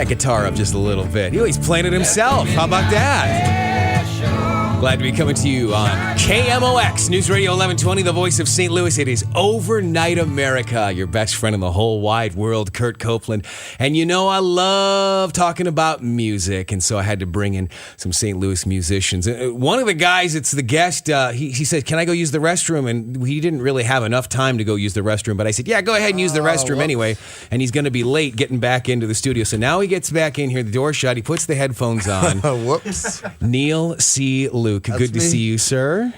that guitar up just a little bit. He's playing it himself. How about that? Glad to be coming to you on KMOX, News Radio 1120, the voice of St. Louis. It is Overnight America, your best friend in the whole wide world, Curt Copeland. And you know I love talking about music, and so I had to bring in some St. Louis musicians. One of the guys, it's the guest, he said, can I go use the restroom? And he didn't really have enough time to go use the restroom, but I said, yeah, go ahead and use the restroom anyway. And he's going to be late getting back into the studio. So now he gets back in here, the door shut, he puts the headphones on. Whoops. Neil C. Luke. Good to see you, sir.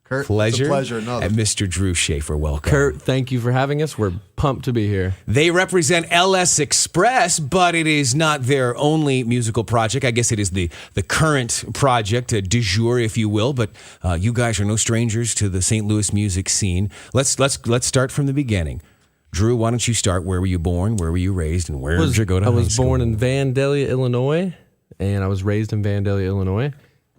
Kurt, pleasure. It's a pleasure. And Mr. Drew Sheafor, welcome. Kurt, thank you for having us. We're pumped to be here. They represent LS Express, but it is not their only musical project. I guess it is the current project, du jour, if you will. But you guys are no strangers to the St. Louis music scene. Let's start from the beginning. Drew, why don't you start? Where were you born? Where were you raised? And where did you go to high school? I was born in Vandalia, Illinois, and I was raised in Vandalia, Illinois.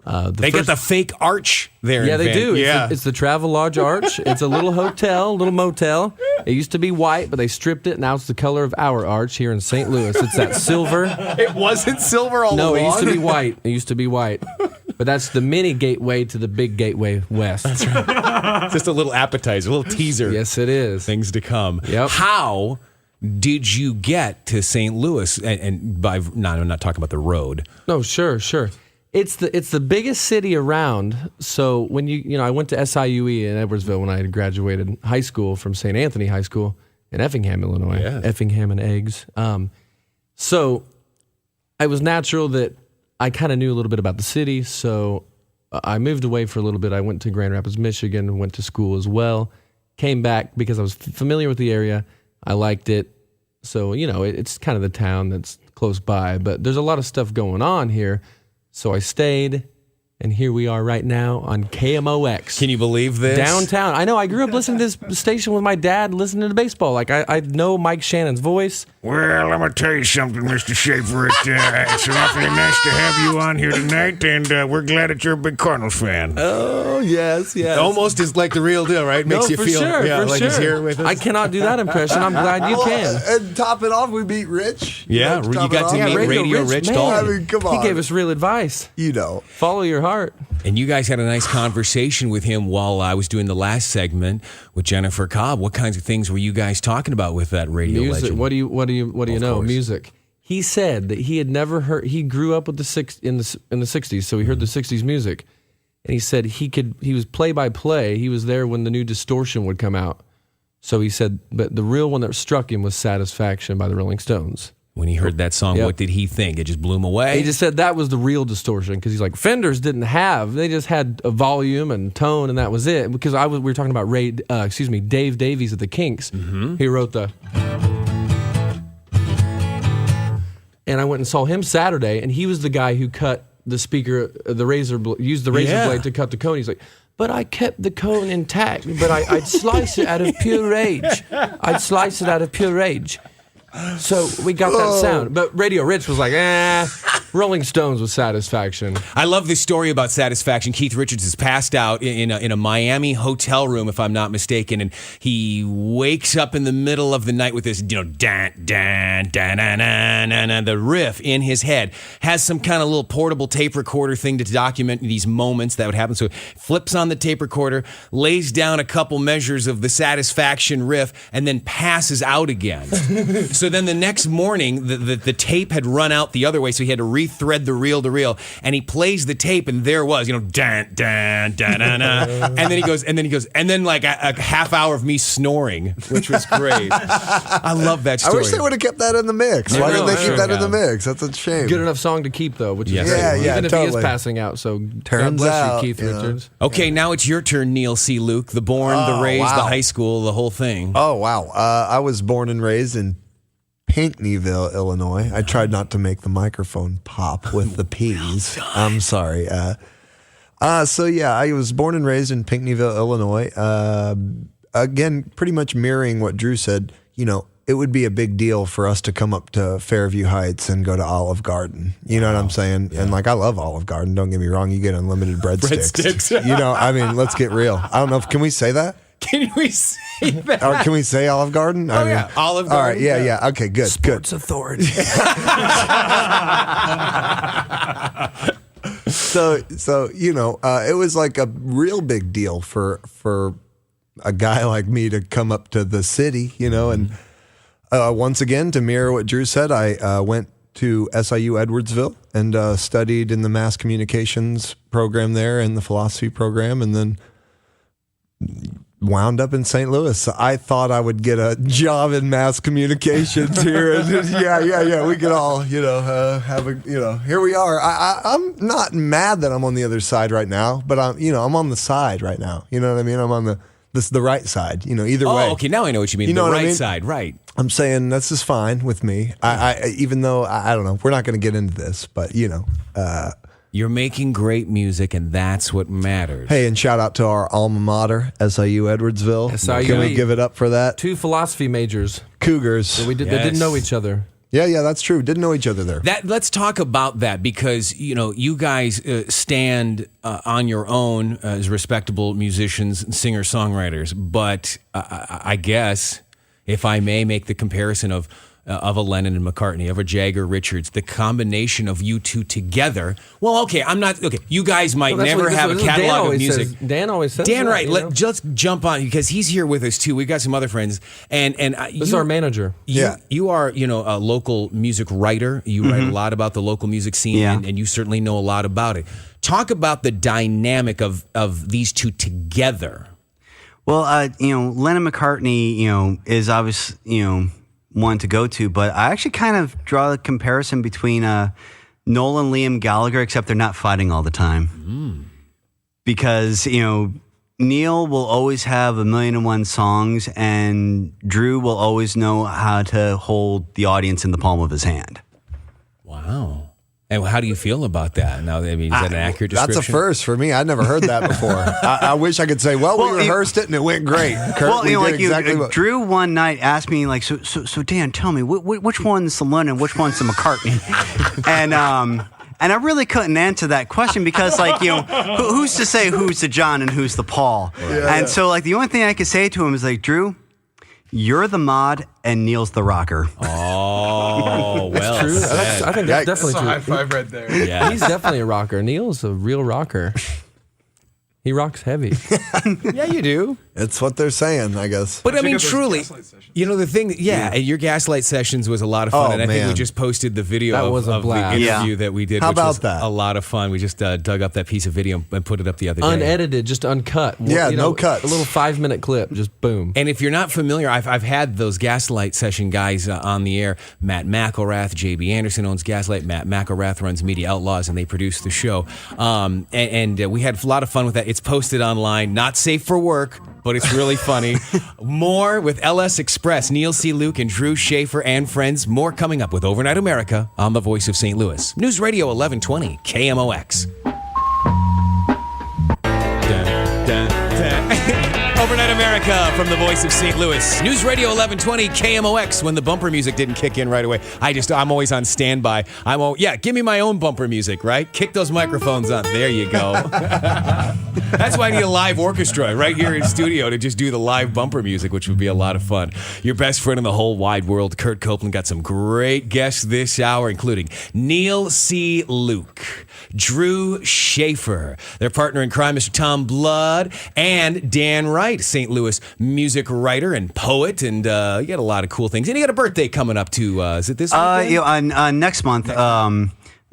They got the fake arch there. Yeah, they do. Yeah. It's the Travelodge Arch. It's a little hotel, little motel. It used to be white, but they stripped it. Now it's the color of our arch here in St. Louis. It's that silver. It wasn't silver all along? No, it used to be white. It used to be white. But that's the mini gateway to the big gateway west. That's right. Just a little appetizer, a little teaser. Yes, it is. Things to come. Yep. How did you get to St. Louis? And by I'm not talking about the road. No, sure. It's the biggest city around. So when I went to SIUE in Edwardsville when I had graduated high school from St. Anthony High School in Effingham, Illinois. Yeah. Effingham and eggs. So it was natural that I kind of knew a little bit about the city. So I moved away for a little bit. I went to Grand Rapids, Michigan, went to school as well. Came back because I was familiar with the area. I liked it. So, it's kind of the town that's close by. But there's a lot of stuff going on here. So I stayed, and here we are right now on KMOX. Can you believe this? Downtown. I know. I grew up listening to this station with my dad, listening to baseball. Like, I know Mike Shannon's voice. Well, I'm going to tell you something, Mr. Sheafor. It's awfully nice to have you on here tonight, and we're glad that you're a big Cardinals fan. Oh, yes. Almost is like the real deal, right? Makes you for feel sure, like he's here with us. I cannot do that impression. I'm glad you can. And top it off, we beat Rich. Yeah, you got to meet Radio Rich man. Dalton. I mean, come on. He gave us real advice. Follow your heart. And you guys had a nice conversation with him while I was doing the last segment with Jennifer Cobb. What kinds of things were you guys talking about with that radio music. legend? What do you know? Course. Music. He said that he had never heard. He grew up with in the 60s, so he heard the 60s music, and he said he was play by play. He was there when the new Distortion would come out. So he said, but the real one that struck him was Satisfaction by the Rolling Stones. When he heard that song, What did he think? It just blew him away? He just said that was the real Distortion, because he's like, Fenders didn't have. They just had a volume and tone, and that was it. Because we were talking about Dave Davies of the Kinks. Mm-hmm. He wrote the... And I went and saw him Saturday, and he was the guy who cut the speaker, used the razor blade to cut the cone. He's like, but I kept the cone intact, but I'd slice it out of pure rage. So we got that sound. But Radio Rich was like, Rolling Stones was Satisfaction. I love this story about Satisfaction. Keith Richards is passed out in a Miami hotel room, if I'm not mistaken, and he wakes up in the middle of the night with this, dan, dan, dan, dan, dan, dan, the riff in his head. Has some kind of little portable tape recorder thing to document these moments that would happen. So flips on the tape recorder, lays down a couple measures of the Satisfaction riff, and then passes out again. So then the next morning, the tape had run out the other way, so he had to rethread the reel to reel, and he plays the tape, and there was, dan, dan, dan, dan, dan. and then like a half hour of me snoring, which was great. I love that story. I wish they would have kept that in the mix. Why didn't they keep that in the mix? That's a shame. Good enough song to keep, though, which is great. Yeah, even if totally. he is passing out. So God Turns bless out, you, Keith Richards. Okay, now it's your turn, Neil C. Luke. The born, the raised, the high school, the whole thing. Oh, wow. I was born and raised in Pinckneyville, Illinois. I tried not to make the microphone pop with the P's. I'm sorry. So yeah, I was born and raised in Pinckneyville, Illinois. Again, pretty much mirroring what Drew said. It would be a big deal for us to come up to Fairview Heights and go to Olive Garden. You know what I'm saying? Yeah. And I love Olive Garden. Don't get me wrong. You get unlimited breadsticks. Let's get real. I don't know. Can we say that? Can we say that? Or can we say Olive Garden? Oh, yeah. Olive Garden. All right. Yeah. Okay. Good. Sports Authority. So it was like a real big deal for a guy like me to come up to the city, and once again, to mirror what Drew said, I went to SIU Edwardsville and studied in the mass communications program there and the philosophy program, and then wound up in St. Louis. So I thought I would get a job in mass communications here. And yeah. We could all, have a, here we are. I'm not mad that I'm on the other side right now, but I'm on the side right now. You know what I mean? I'm on the right side, either way. Oh, okay. Now I know what you mean. You know the what right I mean? side, right. I'm saying this is fine with me. I even though, I don't know, we're not going to get into this, but You're making great music, and that's what matters. hey, and shout out to our alma mater, SIU Edwardsville. SIU. Can we give it up for that? 2 philosophy majors. Cougars. They didn't know each other. Yeah, that's true. Didn't know each other there. Let's talk about that because you guys stand on your own as respectable musicians and singer-songwriters. But I guess if I may make the comparison of a Lennon and McCartney, of a Jagger Richards, the combination of you two together. Well, okay, I'm not okay. You guys might never have a catalog of music. Dan always says Dan, that, right? Let's jump on because he's here with us too. We've got some other friends, and This is our manager. You are a local music writer. You write a lot about the local music scene, and you certainly know a lot about it. Talk about the dynamic of these two together. Well, Lennon McCartney, is obvious, one to go to, but I actually kind of draw the comparison between Noel and Liam Gallagher, except they're not fighting all the time. Because, Neil will always have 1,000,001 songs, and Drew will always know how to hold the audience in the palm of his hand. Wow. And how do you feel about that? Now, is that an accurate description? That's a first for me. I'd never heard that before. I wish I could say, we rehearsed it and it went great. Kurt, Drew one night asked me, so Dan, tell me, which one's the Lennon, which one's the McCartney? And I really couldn't answer that question because, who's to say who's the John and who's the Paul? So, the only thing I could say to him is, Drew, you're the mod and Neil's the rocker. Oh, well. True. I think that's definitely true. High five right there. Yeah. He's definitely a rocker. Neil's a real rocker. He rocks heavy. Yeah, you do. It's what they're saying, I guess. But I mean, Check out those truly, Gaslight sessions. the thing, your Gaslight sessions was a lot of fun. Oh, and I think we man. just posted the video That of was a the blast. interview that we did, How which was about that? a lot of fun. We just dug up that piece of video and put it up the other day. Unedited, just uncut. Yeah, no cuts. A little 5-minute clip, just boom. And if you're not familiar, I've had those Gaslight session guys on the air. Matt McElrath, JB Anderson owns Gaslight. Matt McElrath runs Media Outlaws, and they produce the show. And we had a lot of fun with that. It's posted online. Not safe for work, but it's really funny. More with LS Express, Neil C. Luke, and Drew Sheafor and friends. More coming up with Overnight America on the Voice of St. Louis. News Radio 1120, KMOX. Dun, dun, dun. Overnight America from the Voice of St. Louis. News Radio 1120 KMOX. When the bumper music didn't kick in right away, I'm always on standby. Give me my own bumper music, right? Kick those microphones on. There you go. That's why I need a live orchestra right here in studio to just do the live bumper music, which would be a lot of fun. Your best friend in the whole wide world, Curt Copeland, got some great guests this hour, including Neil C. Luke, Drew Sheafor, their partner in crime, Mr. Tom Blood, and Dan Wright, St. Louis music writer and poet, and you got a lot of cool things. And you got a birthday coming up too. Is it this weekend? Next month.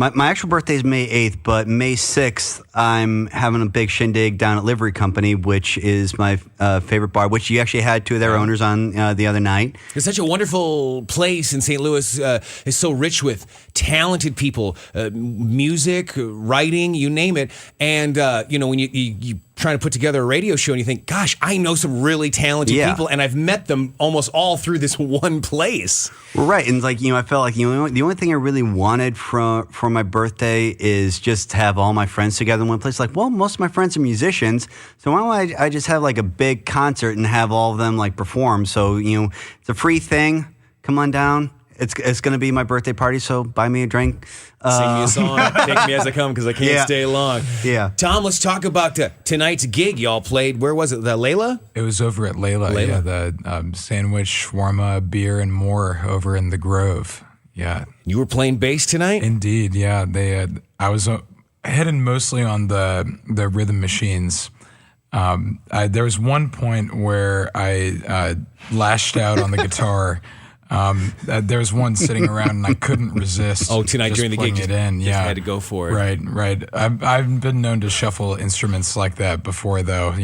My actual birthday is May 8th, but May 6th, I'm having a big shindig down at Livery Company, which is my favorite bar, which you actually had 2 of their owners on the other night. It's such a wonderful place in St. Louis. It's so rich with talented people, music, writing, you name it. And, when you trying to put together a radio show and you think, gosh, I know some really talented people, and I've met them almost all through this one place. Right. And I felt like, the only thing I really wanted for my birthday is just to have all my friends together in one place. Most of my friends are musicians, so why don't I just have a big concert and have all of them perform? So, it's a free thing. Come on down. it's going to be my birthday party, so buy me a drink. Sing me a song. Take me as I come because I can't stay long. Yeah. Tom, let's talk about tonight's gig. Y'all played. Where was it? The Layla? It was over at Layla. Yeah, the sandwich, shawarma, beer, and more over in the Grove. Yeah. You were playing bass tonight? Indeed. Yeah. I was heading mostly on the rhythm machines. There was one point where I lashed out on the guitar. There was one sitting around and I couldn't resist. Oh, tonight during the gig, just had to go for it. Right. I've been known to shuffle instruments like that before, though.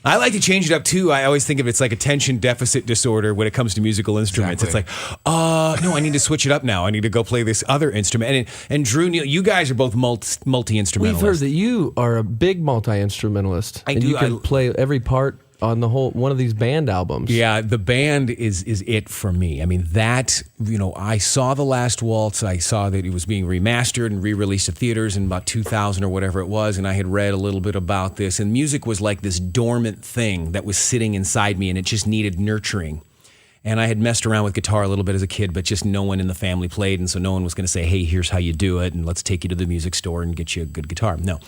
I like to change it up too. I always think of it's like attention deficit disorder when it comes to musical instruments. Exactly. It's like, no, I need to switch it up now. I need to go play this other instrument. And Drew, Neil, you guys are both multi-instrumentalists. We've heard that you are a big multi-instrumentalist. I and do. You can play every part on the whole one of these band albums. Yeah, the band is it for me. I mean, that, I saw The Last Waltz. I saw that it was being remastered and re-released to theaters in about 2000 or whatever it was, and I had read a little bit about this, and music was like this dormant thing that was sitting inside me, and it just needed nurturing. And I had messed around with guitar a little bit as a kid, but just no one in the family played, and so no one was going to say, hey, here's how you do it, and let's take you to the music store and get you a good guitar. No.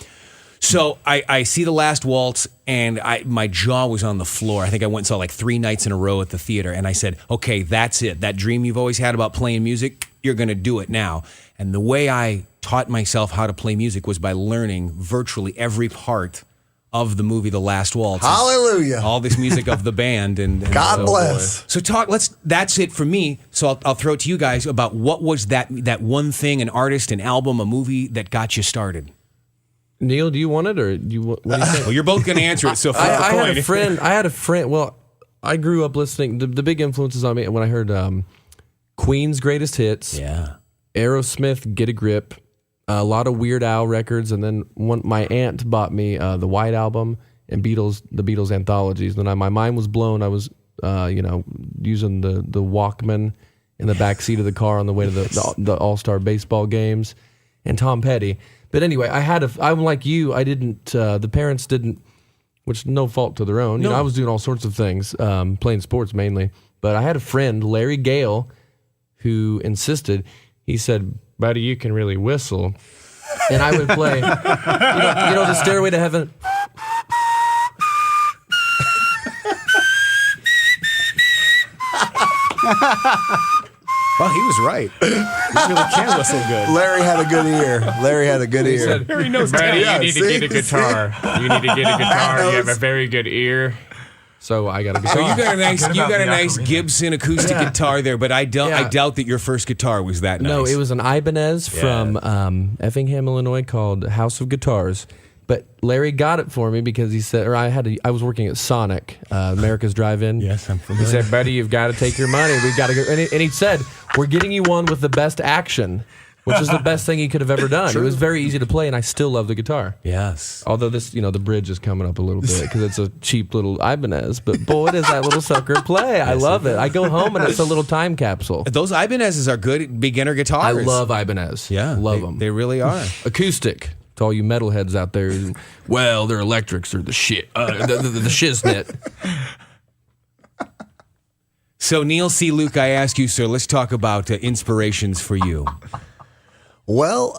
So I see The Last Waltz, and my jaw was on the floor. I think I went and saw like 3 nights in a row at the theater, and I said, okay, that's it. That dream you've always had about playing music, you're going to do it now. And the way I taught myself how to play music was by learning virtually every part of the movie The Last Waltz. Hallelujah. All this music of the band. And God so bless. So that's it for me. So I'll throw it to you guys about what was that one thing, an artist, an album, a movie that got you started. Neil, do you want it, or what do you think? Well, you're both going to answer it, so flip I the coin. had a friend. Well, I grew up listening. The big influences on me when I heard Queen's greatest hits. Yeah. Aerosmith, Get a Grip, a lot of Weird Al records, and then my aunt bought me the White Album and the Beatles anthologies. Then my mind was blown. I was using the Walkman in the back seat of the car on the way to the All-Star baseball games, and Tom Petty. But anyway, I'm like you. I didn't. The parents didn't, which no fault to their own. No. I was doing all sorts of things, playing sports mainly. But I had a friend, Larry Gale, who insisted. He said, "Buddy, you can really whistle," and I would play. You know, the Stairway to Heaven. Well, he was right. He really can whistle good. Larry had a good ear. Larry knows Buddy, Yeah, you need to get a guitar. You need to get a guitar. You have a very good ear. So I got a guitar. So you got a nice, Forget about the ocarina. Gibson acoustic guitar there, but I doubt that your first guitar was that nice. No, it was an Ibanez from Effingham, Illinois, called House of Guitars. But Larry got it for me because he said, I was working at Sonic, America's Drive-In. Yes, I'm He familiar. said, "Buddy, you've got to take your money. We've got to go." And he said, "We're getting you one with the best action," which is the best thing he could have ever done. It was very easy to play, and I still love the guitar. Yes. Although the bridge is coming up a little bit because it's a cheap little Ibanez. But boy, does that little sucker play. I love it. I go home, and it's a little time capsule. Those Ibanez's are good beginner guitars. I love Ibanez. Yeah, love them. They really are. Acoustic. To all you metalheads out there, well, they're electrics or the shit, the shiznit. So Neil C. Luke, I ask you, sir. Let's talk about inspirations for you. Well,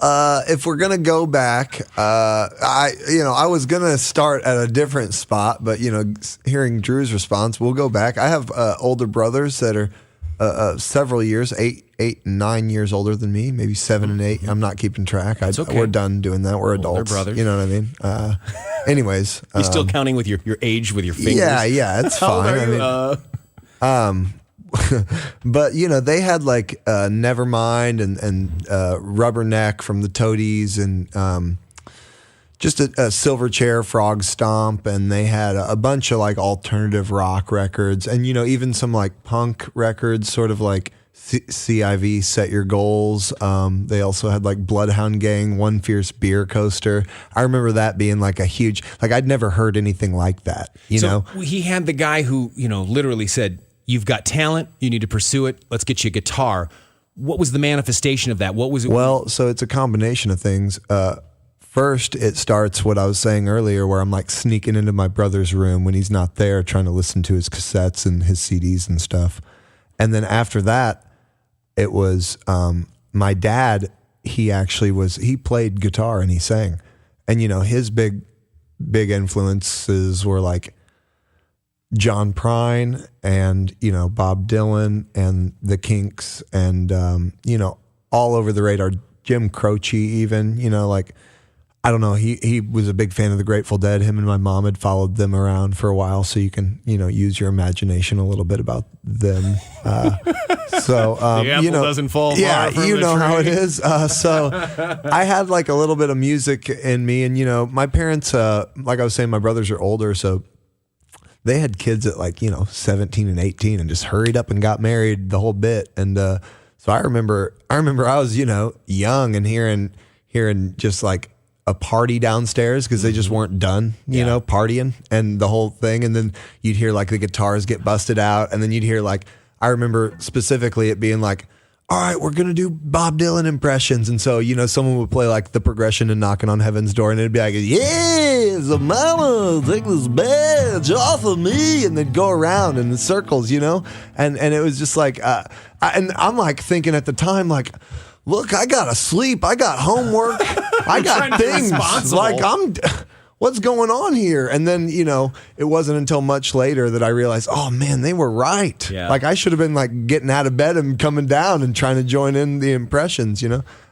if we're gonna go back, I was gonna start at a different spot, but hearing Drew's response, we'll go back. I have older brothers that are several years, 8 and 9 years older than me, maybe 7 and 8. I'm not keeping track. okay. We're done doing that. We're adults. brothers. You know what I mean? Anyways, You still counting with your age with your fingers? yeah, it's How old fine. are you? But they had like Nevermind and Rubberneck from the Toadies and just a Silverchair, Frog Stomp, and they had a bunch of like alternative rock records and even some like punk records, sort of like CIV, Set Your Goals. They also had like Bloodhound Gang, One Fierce Beer Coaster. I remember that being like a huge, like I'd never heard anything like that. So he had the guy who literally said, "You've got talent. You need to pursue it. Let's get you a guitar." What was the manifestation of that? What was it? Well, so it's a combination of things. First, it starts what I was saying earlier, where I'm like sneaking into my brother's room when he's not there, trying to listen to his cassettes and his CDs and stuff. And then after that, it was my dad. He played guitar and he sang, and his big influences were like John Prine and Bob Dylan and the Kinks and all over the radar, Jim Croce even, like, I don't know, he was a big fan of the Grateful Dead. Him and my mom had followed them around for a while, so you can use your imagination a little bit about them. So the apple doesn't fall far from you the know tree. how it is. So I had like a little bit of music in me, and my parents, like I was saying, my brothers are older, so they had kids at like 17 and 18, and just hurried up and got married, the whole bit. And so I remember I was young and hearing just like a party downstairs because they just weren't done, partying and the whole thing. And then you'd hear like the guitars get busted out, and then you'd hear like, I remember specifically it being like, all right, we're going to do Bob Dylan impressions. And so, someone would play like the progression and Knocking on Heaven's Door, and it'd be like, yes, mama, take this badge off of me. And then go around in the circles, and it was just like, and I'm like thinking at the time, like, look, I got to sleep. I got homework. I got things. Like, what's going on here? And then, it wasn't until much later that I realized, oh man, they were right. Yeah. Like, I should have been like getting out of bed and coming down and trying to join in the impressions,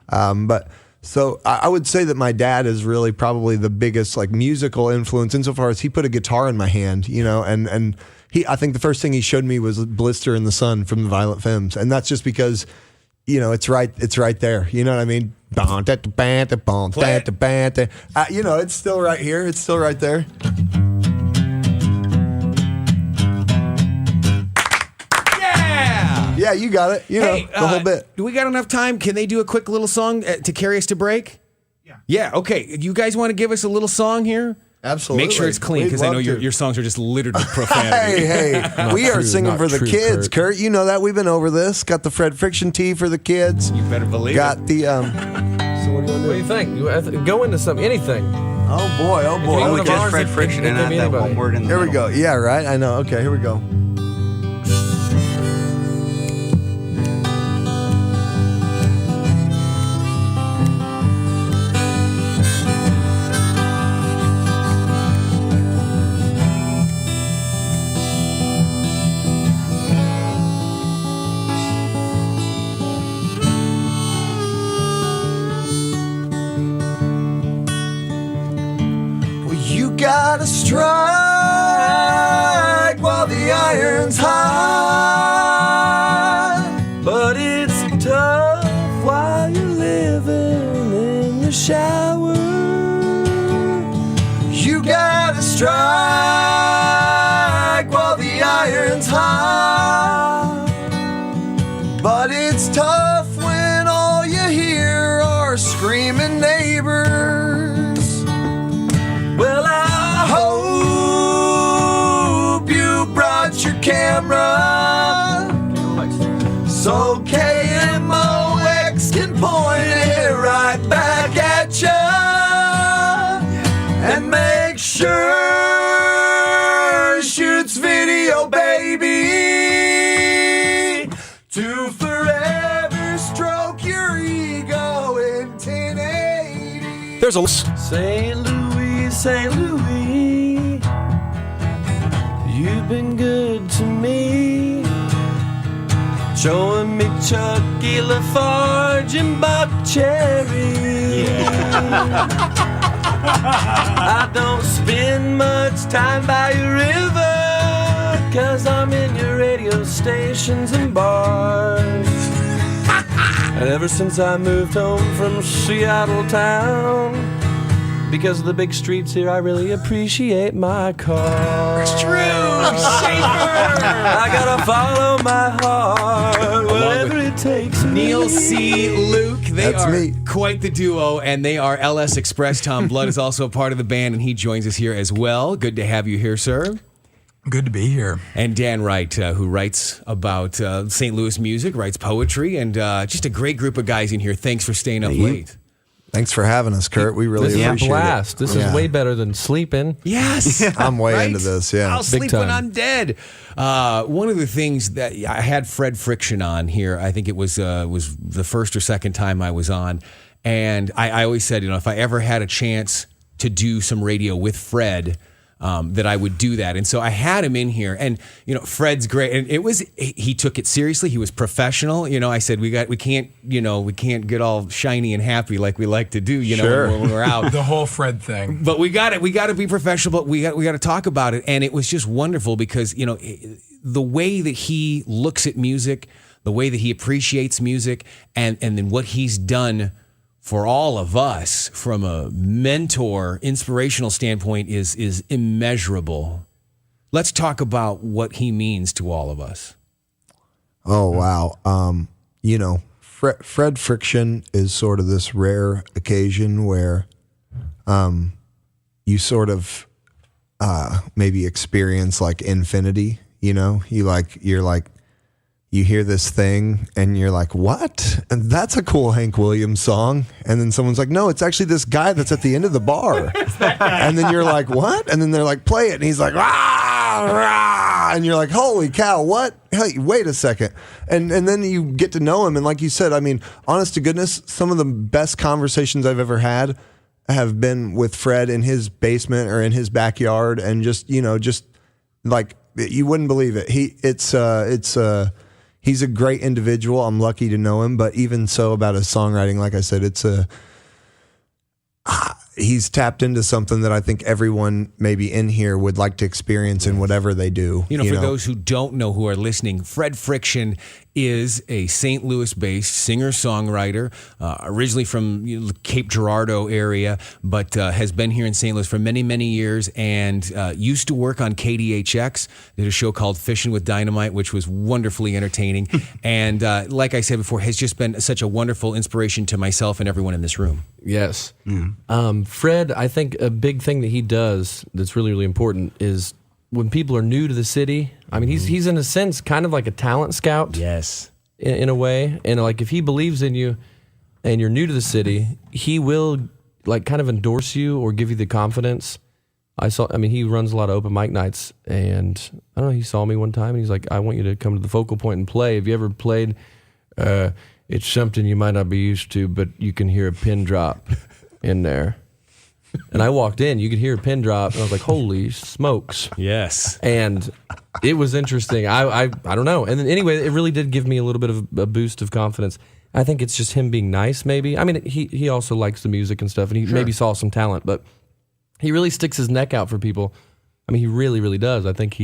But so I would say that my dad is really probably the biggest like musical influence insofar as he put a guitar in my hand, and I think the first thing he showed me was Blister in the Sun from the Violent Femmes. And that's just because it's right there. You know what I mean? It's still right here. It's still right there. Yeah! Yeah, you got it. The whole bit. Do we got enough time? Can they do a quick little song to carry us to break? Yeah. Yeah, okay. You guys want to give us a little song here? Absolutely. Make sure it's clean, because I know your songs are just littered with profanity. Hey, we are singing for the kids, Kurt. You know that. We've been over this. Got the Fred Friction tee for the kids. You better believe Got the, so what do What do you think? Go into something, anything. Oh boy. Oh, we just Fred Friction and not that one word in the Here we middle. go. Yeah, right. I know. Okay, here we go. Gotta strike while the iron's hot, but it's tough while you're living in the shower. You gotta strike while the iron's hot, but it's tough when all you hear are screaming neighbors. Well, I hope you brought your camera so KMOX can point it right back at ya and make sure it shoots video, baby, to forever stroke your ego in 1080. There's a St. Louis, you've been good to me, showing me Chucky Lafarge and Buck Cherry. I don't spend much time by your river, 'cause I'm in your radio stations and bars. And ever since I moved home from Seattle town, because of the big streets here, I really appreciate my car. It's true, Sheafor. I gotta follow my heart, wherever it takes me. Neil C. Luke, they That's are me. quite the duo, and they are LS Express. Tom Blood is also a part of the band, and he joins us here as well. Good to have you here, sir. Good to be here. And Dan Wright, who writes about St. Louis music, writes poetry, and just a great group of guys in here. Thanks for staying up late. Thanks for having us, Curt. We really This is a appreciate blast. it. This is way better than sleeping. Yes. I'm way Right? into this, yeah. I'll sleep time. when I'm dead. One of the things that I had Fred Friction on here, I think it was the first or second time I was on. And I always said, if I ever had a chance to do some radio with Fred, that I would do that. And so I had him in here, and Fred's great, and he took it seriously. He was professional. I said we can't get all shiny and happy like we like to do, Sure. when we're out. The whole Fred thing. But we got to be professional, but we got to talk about it. And it was just wonderful because the way that he looks at music, the way that he appreciates music, and then what he's done for all of us from a mentor, inspirational standpoint is immeasurable. Let's talk about what he means to all of us. Oh, wow. Fred Friction is sort of this rare occasion where you sort of maybe experience like infinity, you hear this thing and you're like, what? And that's a cool Hank Williams song. And then someone's like, no, it's actually this guy that's at the end of the bar. And then you're like, what? And then they're like, play it. And he's like, rah, rah. And you're like, holy cow, what? Hey, wait a second. And then you get to know him. And like you said, I mean, honest to goodness, some of the best conversations I've ever had have been with Fred in his basement or in his backyard. And just like, you wouldn't believe it. He's a great individual. I'm lucky to know him, but even so about his songwriting, like I said, he's tapped into something that I think everyone maybe in here would like to experience in whatever they do. For those who don't know, who are listening, Fred Friction is a St. Louis-based singer-songwriter, originally from Cape Girardeau area, but has been here in St. Louis for many, many years, and used to work on KDHX, did a show called Fishing with Dynamite, which was wonderfully entertaining, and like I said before, has just been such a wonderful inspiration to myself and everyone in this room. Yes. Fred, I think a big thing that he does that's really, really important is when people are new to the city, I mean, he's in a sense kind of like a talent scout. Yes. In a way. And like if he believes in you and you're new to the city, he will like kind of endorse you or give you the confidence. He runs a lot of open mic nights, and I don't know, he saw me one time and he's like, I want you to come to the focal point and play. Have you ever played? It's something you might not be used to, but you can hear a pin drop in there. And I walked in, you could hear a pin drop, and I was like, holy smokes. Yes. And it was interesting. I don't know. And then anyway, it really did give me a little bit of a boost of confidence. I think it's just him being nice, maybe. I mean, he also likes the music and stuff, and he maybe saw some talent, but he really sticks his neck out for people. I mean, he really, really does. I think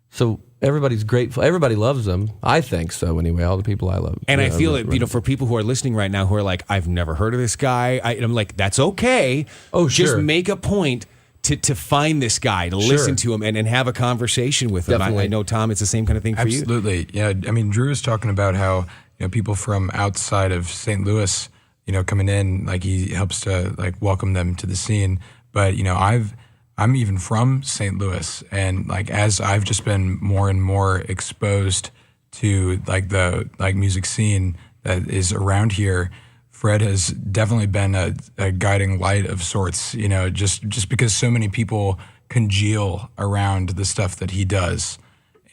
so everybody's grateful. Everybody loves him. I think so anyway, all the people I love. And I feel it, for people who are listening right now who are like, I've never heard of this guy. I'm like, that's okay. Oh, Just sure. make a point to find this guy, to listen to him and have a conversation with him. I know, Tom, it's the same kind of thing for you. Absolutely. Yeah. I mean, Drew was talking about how, people from outside of St. Louis, coming in, like he helps to like welcome them to the scene. But, I'm even from St. Louis, and like as I've just been more and more exposed to like the music scene that is around here, Fred has definitely been a guiding light of sorts. Just because so many people congeal around the stuff that he does,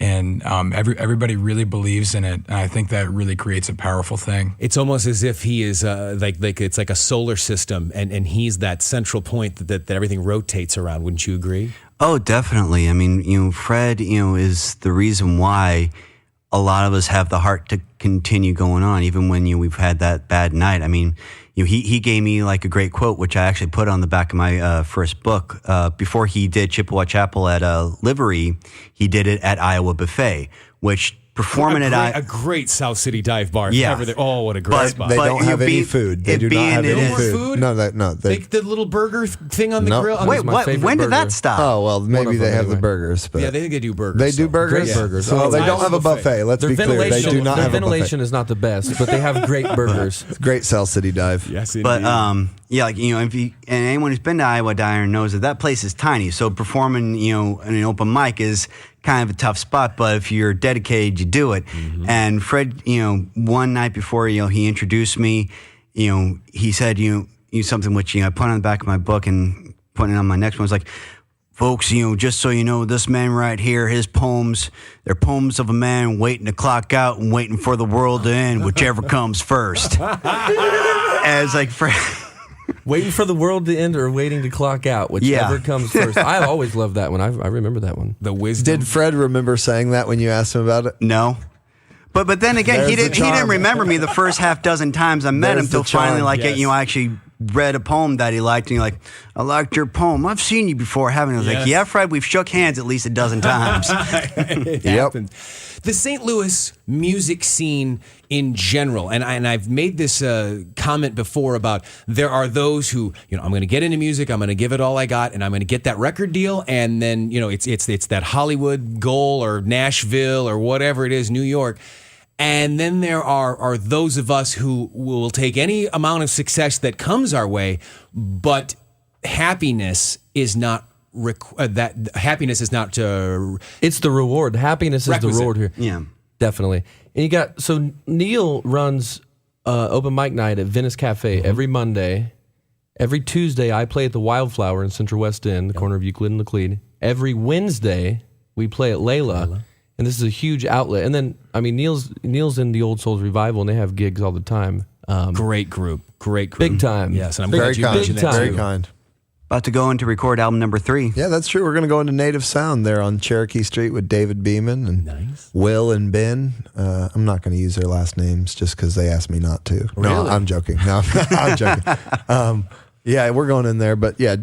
and everybody really believes in it, and I think that really creates a powerful thing. It's almost as if he is like it's like a solar system, and he's that central point that everything rotates around. Wouldn't you agree? Oh, definitely. I mean, Fred, is the reason why a lot of us have the heart to continue going on, even when we've had that bad night. I mean, he gave me like a great quote, which I actually put on the back of my first book. Before he did Chippewa Chapel at Livery, he did it at Iowa Buffet, which performing a great South City dive bar. Yeah. What a great spot. They don't have any food. They do not have any food. No. The little burger thing on the grill. Wait, what? When did that stop? Oh, well, maybe they have the burgers. But Yeah, they think they do burgers. They do burgers? Great burgers. Well, they It's don't have a buffet. Let's be clear. They do not their have a ventilation buffet. is not the best, but they have great burgers. Great South City dive. Yes, indeed. But if anyone who's been to Iowa Diner knows that place is tiny. So performing, in an open mic is kind of a tough spot. But if you're dedicated, you do it. Mm-hmm. And Fred, one night before, he introduced me. He said, something which I put on the back of my book and putting it on my next one. It's like, folks, just so you know, this man right here, his poems, they're poems of a man waiting to clock out and waiting for the world to end, whichever comes first. As like, Waiting for the world to end or waiting to clock out, whichever Yeah. comes first. I always loved that one. I remember that one. The wisdom. Did Fred remember saying that when you asked him about it? no. But then again, There's he the didn't charm. remember me the first half dozen times I met him There's until the charm, finally, like, yes. I actually read a poem that he liked, and you're like, I liked your poem. I've seen you before, haven't I? I was Yes. like, yeah, Fred, we've shook hands at least a dozen times. It Yep. happened. The St. Louis music scene in general, and I've made this comment before about there are those who, I'm going to get into music, I'm going to give it all I got, and I'm going to get that record deal, and then it's that Hollywood goal or Nashville or whatever it is, New York. And then there are those of us who will take any amount of success that comes our way, but happiness is not happiness is not It's the reward. Happiness is Requisite. the reward here. Yeah. Definitely. And so Neil runs open mic night at Venice Cafe every Monday. Every Tuesday, I play at the Wildflower in Central West End, the corner of Euclid and Laclede. Every Wednesday, we play at Layla. And this is a huge outlet. And then, Neil's in the Old Souls Revival, and they have gigs all the time. great group. Big time. Yes, and I'm Big- glad you Very kind. mentioned that Very too. kind. About to go in to record album number 3. Yeah, that's true. We're going to go into Native Sound there on Cherokee Street with David Beeman and Will and Ben. I'm not going to use their last names just because they asked me not to. No, Really? I'm joking. No, I'm joking. Yeah, we're going in there. But yeah,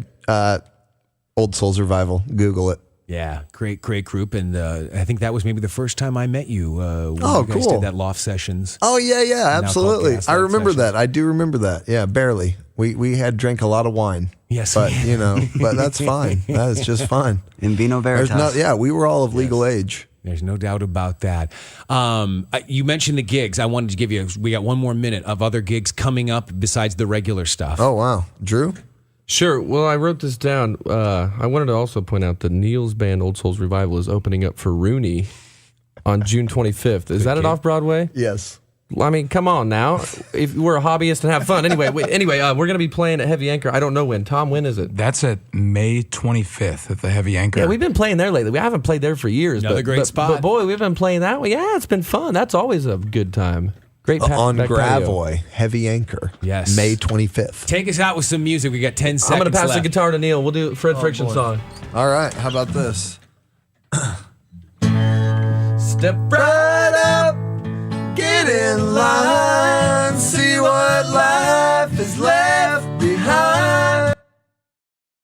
Old Souls Revival. Google it. Yeah, great group, and I think that was maybe the first time I met you. When Oh, you guys cool. did that Loft Sessions. Oh, yeah, called absolutely. Gaslight I remember Sessions. that. I do remember that. Yeah, barely. We had drank a lot of wine. Yes, But, we- but that's fine. That is just fine. In Vino Veritas. We were all of legal age. There's no doubt about that. You mentioned the gigs. I wanted to give you. We got one more minute of other gigs coming up besides the regular stuff. Oh, wow. Drew? Sure. Well, I wrote this down. I wanted to also point out that Neil's band, Old Souls Revival, is opening up for Rooney on June 25th. Is that it off Broadway? Yes. Come on now. If we're a hobbyist and have fun. Anyway, we're going to be playing at Heavy Anchor. I don't know when. Tom, when is it? That's at May 25th at the Heavy Anchor. Yeah, we've been playing there lately. We haven't played there for years. Another great spot. But boy, we've been playing that one. Yeah, it's been fun. That's always a good time. Great On back patio. Gravoy, Heavy Anchor. Yes. May 25th. Take us out with some music. We got 10 seconds I'm going to pass left. the guitar to Neil. We'll do Fred Friction song. All right. How about this? Step Right up, get in line, see what life is like.